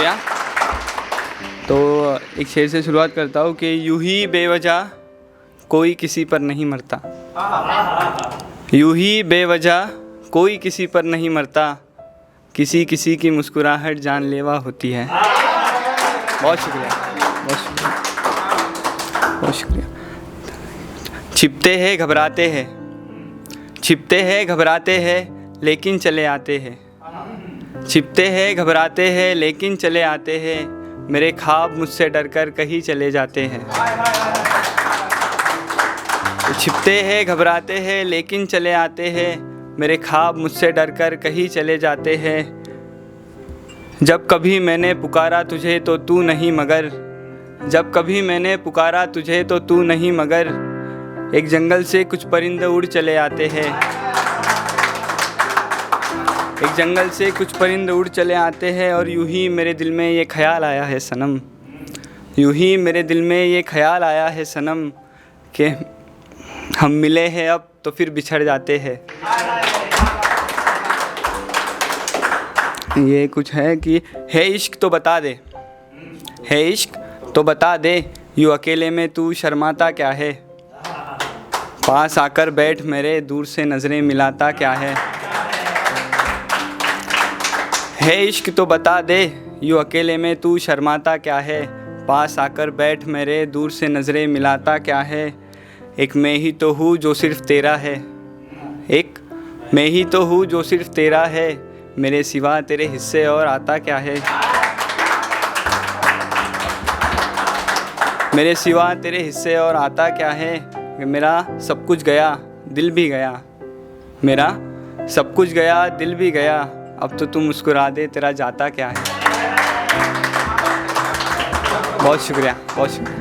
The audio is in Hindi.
शुक्रिया। तो एक शेर से शुरुआत करता हूँ कि यूं ही बेवजह कोई किसी पर नहीं मरता, यूं ही बेवजह कोई किसी पर नहीं मरता, किसी किसी की मुस्कुराहट जानलेवा होती है। बहुत शुक्रिया, बहुत शुक्रिया, बहुत शुक्रिया। छिपते हैं घबराते हैं, छिपते हैं घबराते हैं लेकिन चले आते हैं, छिपते हैं घबराते हैं लेकिन चले आते हैं, मेरे ख्वाब मुझसे डरकर कहीं चले जाते हैं। छिपते हैं घबराते हैं लेकिन चले आते हैं, मेरे ख्वाब मुझसे डरकर कहीं चले जाते हैं। जब कभी मैंने पुकारा तुझे तो तू नहीं मगर, जब कभी मैंने पुकारा तुझे तो तू नहीं मगर, एक जंगल से कुछ परिंदे उड़ चले आते हैं, एक जंगल से कुछ परिंदे उड़ चले आते हैं, और यूं ही मेरे दिल में ये ख्याल आया है सनम, यूं ही मेरे दिल में ये ख्याल आया है सनम कि हम मिले हैं अब तो फिर बिछड़ जाते हैं। ये कुछ है कि है इश्क तो बता दे, है इश्क तो बता दे, यूँ अकेले में तू शर्माता क्या है, पास आकर बैठ मेरे दूर से नज़रें मिलाता क्या है इश्क तो बता दे, यूँ अकेले में तू शर्माता क्या है, पास आकर बैठ मेरे दूर से नज़रें मिलाता क्या है। एक मैं ही तो हूँ जो सिर्फ़ तेरा है, एक मैं ही तो हूँ जो सिर्फ़ तेरा है, मेरे सिवा तेरे हिस्से और आता क्या है, मेरे सिवा तेरे हिस्से और आता क्या है। मेरा सब कुछ गया दिल भी गया, मेरा सब कुछ गया दिल भी गया, अब तो तू मुस्कुरा दे तेरा जाता क्या है। बहुत शुक्रिया, बहुत शुक्रिया।